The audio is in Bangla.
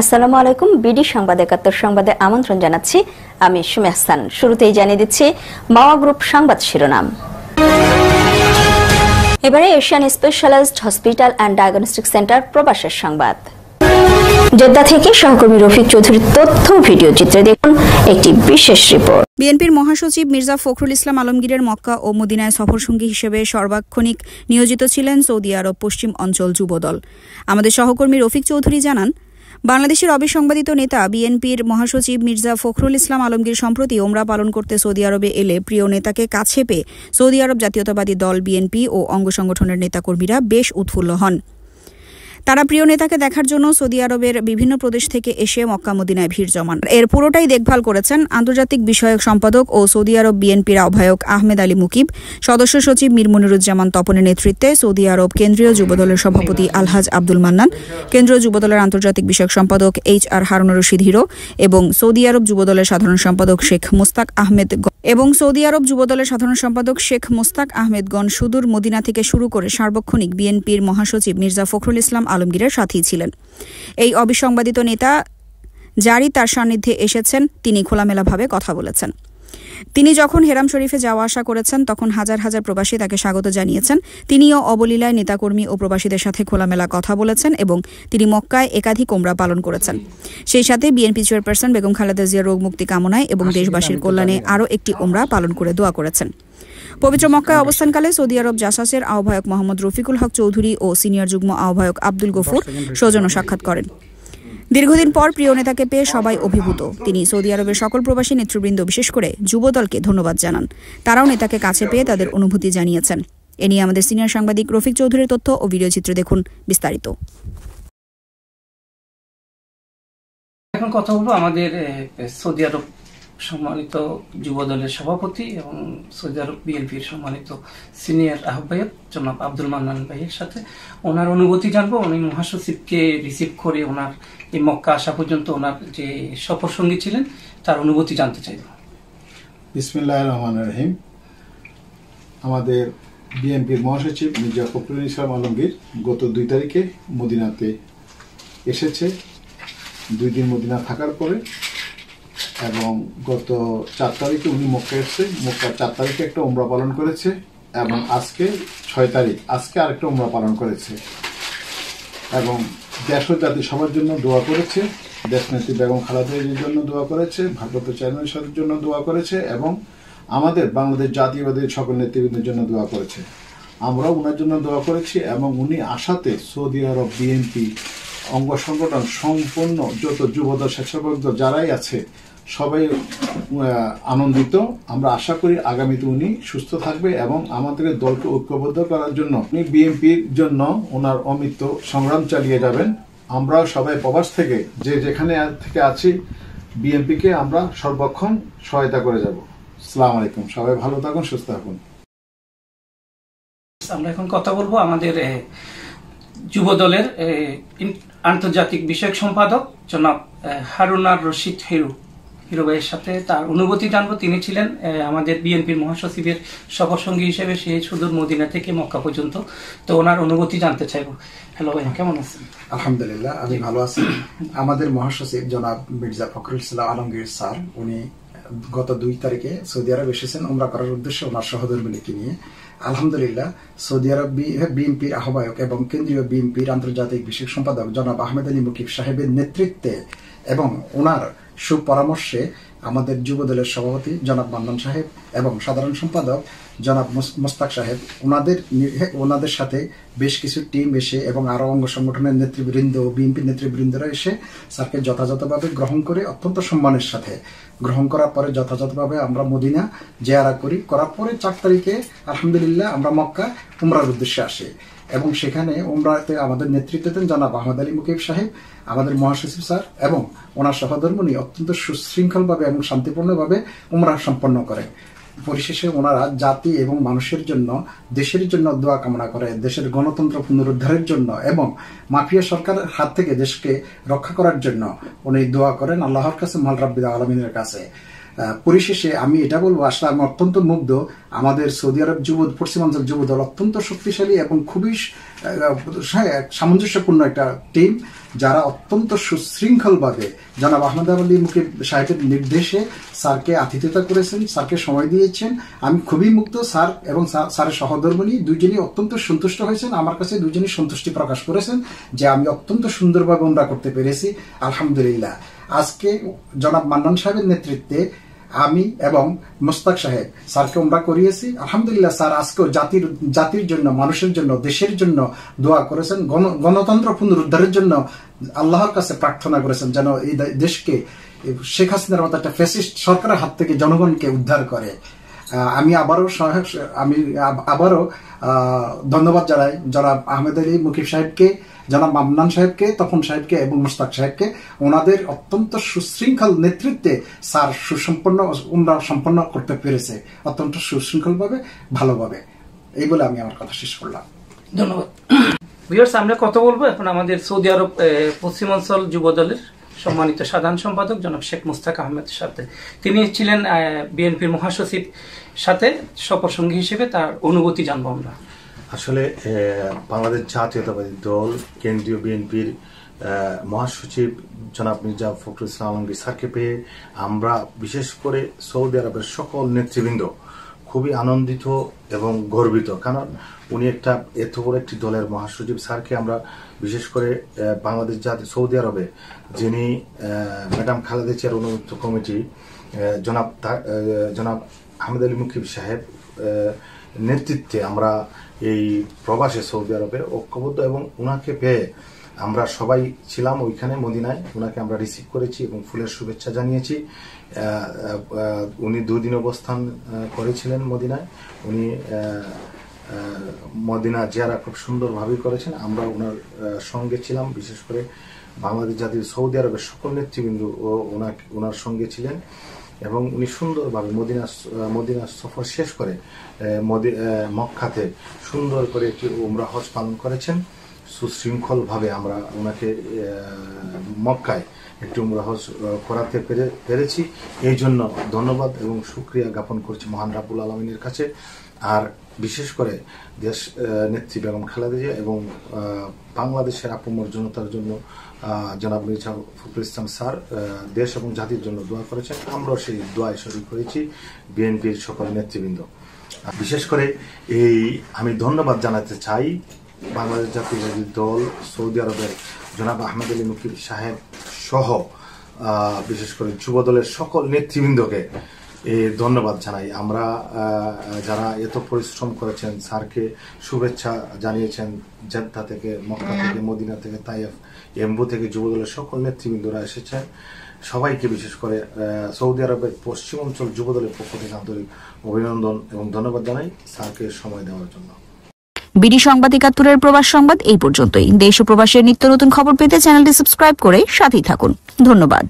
আসসালামু আলাইকুম। বিডি সংবাদ ৭১ সংবাদে আমন্ত্রণ জানাচ্ছি। আমি সুমি হাসান। শুরুতেই জানিয়ে দিচ্ছি মাওয়া গ্রুপ সংবাদ শিরোনাম। এবারে Asian specialised hospital and diagnostic centre প্রবাসের সংবাদ। জেদ্দা থেকে সহকর্মী রফিক চৌধুরীর তথ্য ভিডিও চিত্রে দেখুন একটি বিশেষ রিপোর্ট। বিএনপির মহাসচিব মির্জা ফখরুল ইসলাম আলমগীরের মক্কা ও মদিনায় সফরসঙ্গী হিসেবে সর্বাক্ষণিক নিয়োজিত ছিলেন সৌদি আরব পশ্চিম অঞ্চল যুবদল। আমাদের সহকর্মী রফিক চৌধুরী জানান, বাংলাদেশের অবিসংবাদিত নেতা বিএনপির মহাসচিব মির্জা ফখরুল ইসলাম আলমগীর সম্প্রতি ওমরা পালন করতে সৌদি আরবে এলে প্রিয় নেতাকে কাছে পেয়ে সৌদি আরব জাতীয়তাবাদী দল বিএনপি ও অঙ্গ সংগঠনের নেতাকর্মীরা বেশ উৎফুল্ল হন। তারা প্রিয় নেতাকে দেখার জন্য সৌদি আরবের বিভিন্ন প্রদেশ থেকে এসে মক্কা মদিনায় ভিড় জমান। এর পুরোটাই দেখভাল করেছেন আন্তর্জাতিক বিষয়ক সম্পাদক ও সৌদি আরব বিএনপির আহ্বায়ক আহমেদ আলী মুকিব, সদস্য সচিব মীর মনিরুজ্জামান তপনের নেতৃত্বে সৌদি আরব কেন্দ্রীয় যুবদলের সভাপতি আলহাজ আব্দুল মান্নান, কেন্দ্রীয় যুবদলের আন্তর্জাতিক বিষয়ক সম্পাদক HR হারুন রশিদ হিরো এবং সৌদি আরব যুবদলের সাধারণ সম্পাদক শেখ মোস্তাক আহমেদগণ সুদূর মদিনা থেকে শুরু করে সার্বক্ষণিক বিএনপির মহাসচিব মির্জা ফখরুল ইসলাম আলমগীরের সাথেই ছিলেন। এই অবিসংবাদিত নেতা যারই তার সান্নিধ্যে এসেছেন তিনি খোলামেলাভাবে কথা বলেছেন। তিনি যখন হেরাম শরীফে যাওয়া আসা করেছেন তখন হাজার হাজার প্রবাসী তাকে স্বাগত জানিয়েছেন। তিনিও অবলীলায় নেতাকর্মী ও প্রবাসীদের সাথে খোলামেলা কথা বলেছেন এবং তিনি মক্কায় একাধিক ওমরা পালন করেছেন। সেই সাথে বিএনপি চেয়ারপারসন বেগম খালেদা জিয়ার রোগ মুক্তি কামনায় এবং দেশবাসীর কল্যাণে আরও একটি ওমরা পালন করে দোয়া করেছেন। পবিত্র মক্কায় অবস্থানকালে সৌদি আরব জাসাসের আহ্বায়ক মোহাম্মদ রফিকুল হক চৌধুরী ও সিনিয়র যুগ্ম আহ্বায়ক আব্দুল গফুর সৌজন্য সাক্ষাৎ করেন। দীর্ঘদিন পর প্রিয় নেতাকে পেয়ে সবাই অভিভূত। তিনি সৌদি আরবের সকল প্রবাসী নেতৃবৃন্দ বিশেষ করে যুবদলকে ধন্যবাদ জানান। তারাও নেতাকে কাছে পেয়ে তাদের অনুভূতি জানিয়েছেন। এ নিয়ে আমাদের সিনিয়র সাংবাদিক রফিক চৌধুরীর তথ্য ও ভিডিও চিত্র দেখুন বিস্তারিত। এখন কথা বলবো আমাদের সৌদি আরব সম্মানিত যুবদলের সভাপতি এবং সৌদি আরব বিএনপির সম্মানিত সিনিয়র আহ্বায়ক জনাব আব্দুল মান্নান ভাইয়ের সাথে ওনার অনুভূতি জানবো। উনি মহাসচিবকে রিসিভ করে ওনার এই মক্কা আসা পর্যন্ত ওনার যে সফর সঙ্গী ছিলেন তার অনুভূতি জানতে চাইব। বিসমিল্লাহির রহমানির রহিম। আমাদের বিএনপির মহাসচিব মির্জা ফখরুল ইসলাম আলমগীর গত 2 তারিখে মদিনাতে এসেছে। 2 দিন মদিনা থাকার পরে এবং গত 4 তারিখে উনি মক্কা এসছে। মক্কা 4 তারিখে একটা ওমরা পালন করেছে এবং আজকে 6 তারিখ আজকে আরেকটা ওমরা পালন করেছে এবং দেশ ও জাতি সবার জন্য দোয়া করেছে। দেশনেত্রী বেগম খালেদা জিয়ার জন্য দোয়া করেছে, ভারপ্রাপ্ত চেয়ারম্যান সাহেবের জন্য দোয়া করেছে এবং আমাদের বাংলাদেশ জাতীয়বাদী সকল নেতৃবৃন্দের জন্য দোয়া করেছে। আমরাও ওনার জন্য দোয়া করেছি এবং উনি আসাতে সৌদি আরব বিএনপি অঙ্গ সংগঠন সম্পূর্ণ যত যুবদল স্বেচ্ছাসেবক দল যারাই আছে সবাই আনন্দিত। আমরা আশা করি আগামীতে উনি সুস্থ থাকবে এবং আমাদের দলকে ঐক্যবদ্ধ করার জন্য উনি বিএনপির জন্য ওনার অমিত সংগ্রাম চালিয়ে যাবেন। আমরা সবাই প্রবাস থেকে যে যেখানে থেকে আছি বিএনপিকে আমরা সর্বক্ষণ সহায়তা করে যাব। আসসালামু আলাইকুম। সবাই ভালো থাকুন, সুস্থ থাকুন। আমরা এখন কথা বলবো আমাদের যুবদলের আন্তর্জাতিক বিষয়ক সম্পাদক জনাব হারুন রশিদ হিরো ভাইয়ের সাথে তার অনুভূতি জানবো। তিনি ছিলেন আমাদের বিএনপির মহাসচিবের সফর সঙ্গী হিসেবে সেই সুদূর মদিনা থেকে মক্কা পর্যন্ত, তো ওনার অনুভূতি জানতে চাইবো। হ্যালো ভাই, কেমন আছেন? আলহামদুলিল্লাহ, আমি ভালো আছি। আমাদের মহাসচিব জনাব মির্জা ফখরুল ইসলাম আলমগীর স্যার উনি গত 2 তারিখে সৌদি আরব এসেছেন ওমরা করার উদ্দেশ্যে ওনার সহধর্মিনীকে নিয়ে। আলহামদুলিল্লাহ, সৌদি আরব বিএনপির আহ্বায়ক এবং কেন্দ্রীয় বিএনপির আন্তর্জাতিক বিষয়ক সম্পাদক জনাব আহমেদ আলী মুকিব সাহেবের নেতৃত্বে এবং ওনার সুপরামর্শে আমাদের যুবদলের সভাপতি জনাব মান্নান সাহেব এবং সাধারণ সম্পাদক জনাব মোস্তাক সাহেব ওনাদের সাথে বেশ কিছু টিম এসে এবং আরো অঙ্গ সংগঠনের নেতৃবৃন্দ বিএনপি নেতৃবৃন্দরা এসে স্যারকে যথাযথভাবে গ্রহণ করে অত্যন্ত সম্মানের সাথে গ্রহণ করার পরে যথাযথভাবে আমরা মদিনা জিয়ারা করার পরে 4 তারিখে আলহামদুলিল্লাহ আমরা মক্কা উমরার উদ্দেশ্যে আসি এবং সেখানে উমরাতে আমাদের নেতৃত্ব দেন জনাব আহমেদ আলী মুকিব সাহেব, আমাদের মহাসচিব স্যার এবং ওনার সহধর্মিনী অত্যন্ত সুশৃঙ্খলভাবে এবং শান্তিপূর্ণভাবে উমরা সম্পন্ন করে। পরিশেষে ওনারা জাতি এবং মানুষের জন্য দেশের জন্য দোয়া কামনা করে, দেশের গণতন্ত্র পুনরুদ্ধারের জন্য এবং মাফিয়া সরকারের হাত থেকে দেশকে রক্ষা করার জন্য উনি দোয়া করেন আল্লাহর কাছে, মাল রাব্বিল আলামিনের কাছে। পরিশেষে আমি এটা বলবো, আসলে আমি অত্যন্ত মুগ্ধ। আমাদের সৌদি আরব পশ্চিমাঞ্চল যুবদল অত্যন্ত শক্তিশালী এবং খুবই সামঞ্জস্যপূর্ণ একটা টিম, যারা অত্যন্ত সুশৃঙ্খলভাবে জনাব আহমেদ আলী মুকিব সাহেবের নির্দেশে স্যারকে আতিথ্যতা করেছেন, স্যারকে সময় দিয়েছেন। আমি খুবই মুগ্ধ। স্যার এবং স্যারের সহধর্মিণী দুইজনই অত্যন্ত সন্তুষ্ট হয়েছেন। আমার কাছে দুইজনই সন্তুষ্টি প্রকাশ করেছেন যে আমি অত্যন্ত সুন্দরভাবে উমরা করতে পেরেছি, আলহামদুলিল্লাহ। আজকে জনাব মান্নান সাহেবের নেতৃত্বে আমি এবং মোস্তাক সাহেব স্যারকে উমরা করিয়েছি, আলহামদুলিল্লাহ। স্যার আজকেও জাতির জন্য, মানুষের জন্য, দেশের জন্য দোয়া করেছেন, গণতন্ত্র পুনরুদ্ধারের জন্য আল্লাহর কাছে প্রার্থনা করেছেন যেন এই দেশকে শেখ হাসিনার মতো একটা ফ্যাসিস্ট সরকারের হাত থেকে জনগণকে উদ্ধার করে। আমি আবারও ধন্যবাদ জানাই জনাব আহমেদ আলী মুকিব সাহেবকে, জনাব মান্নান সাহেবকে, তপন সাহেবকে এবং মুস্তাক সাহেবকে। ওনাদের অত্যন্ত সুশৃঙ্খল নেতৃত্বে স্যার উমরা সম্পন্ন করতে পেরেছে, অত্যন্ত সুশৃঙ্খলভাবে, ভালোভাবে। এই বলে আমি আমার কথা শেষ করলাম। ধন্যবাদ। ভিউয়ার্স, আমরা কথা বলবো এখন আমাদের সৌদি আরব পশ্চিমাঞ্চল যুবদলের সম্মানিত সাধারণ সম্পাদক জনাব শেখ মুস্তাক আহমেদের সাথে। তিনি ছিলেন বিএনপির মহাসচিব, সাথে সফরসঙ্গী হিসেবে তার অনুভূতি জানবো আমরা। আসলে বাংলাদেশ জাতীয়তাবাদী দল কেন্দ্রীয় বিএনপির মহাসচিব জনাব মির্জা ফখরুল ইসলাম আলমগীর স্যারকে পেয়ে আমরা, বিশেষ করে সৌদি আরবের সকল নেতৃবৃন্দ খুবই আনন্দিত এবং গর্বিত। কারণ উনি এত বড় একটি দলের মহাসচিব স্যারকে আমরা, বিশেষ করে বাংলাদেশ সৌদি আরবে যিনি ম্যাডাম খালেদা জিয়ার অনুমোদিত কমিটি জনাব আহমেদ আলী মুকিব সাহেব নেতৃত্বে আমরা এই প্রবাসে সৌদি আরবে ঐক্যবদ্ধ, এবং উনাকে পেয়ে আমরা সবাই ছিলাম ওইখানে মদিনায়। উনাকে আমরা রিসিভ করেছি এবং ফুলের শুভেচ্ছা জানিয়েছি। উনি 2 দিন অবস্থান করেছিলেন মদিনায়। উনি মদিনা জিয়ারা খুব সুন্দরভাবে করেছেন। আমরা ওনার সঙ্গে ছিলাম, বিশেষ করে বাংলাদেশ জাতীয় সৌদি আরবের সকল নেতৃবৃন্দ ওনার সঙ্গে ছিলেন, এবং উনি সুন্দরভাবে মদিনা সফর শেষ করে মক্কাতে সুন্দর করে একটি উমরা হজ পালন করেছেন। সুশৃঙ্খলভাবে আমরা ওনাকে মক্কায় একটি উমরা হজ করাতে পেরেছি। এই জন্য ধন্যবাদ এবং শুকরিয়া জ্ঞাপন করছি মহান রাব্বুল আলামিনের কাছে। আর বিশেষ করে দেশ নেত্রী বেগম খালেদা জিয়া এবং বাংলাদেশের আপামর জনতার জন্য জনাব মির্জা ফখরুল ইসলাম স্যার দেশ এবং জাতির জন্য দোয়া করেছেন। আমরাও সেই দোয়ায় শরীক হয়েছি, বিএনপির সকল নেতৃবৃন্দ। বিশেষ করে আমি ধন্যবাদ জানাতে চাই বাংলাদেশ জাতীয়তাবাদী দল সৌদি আরবের জনাব আহমেদ আলী মুকিব সাহেব সহ বিশেষ করে যুব দলের সকল নেতৃবৃন্দকে ধন্যবাদ জানাই। আমরা যারা এত পরিশ্রম করেছেন, স্যারকে শুভেচ্ছা জানিয়েছেন, জেদ্দা থেকে, মক্কা থেকে, মদিনা থেকে, তাইফ, এমবু থেকে যুবদলের সকল নেতৃবৃন্দরা এসেছেন। সবাইকে, বিশেষ করে সৌদি আরবের পশ্চিমাঞ্চল যুবদলের পক্ষ থেকে আন্তরিক অভিনন্দন এবং ধন্যবাদ জানাই স্যারকে সময় দেওয়ার জন্য। বিডি সংবাদ ৭১-এর প্রবাস সংবাদ এই পর্যন্তই। দেশ ও প্রবাসের নিত্য নতুন খবর পেতে চ্যানেলটি সাবস্ক্রাইব করে সাথেই থাকুন। ধন্যবাদ।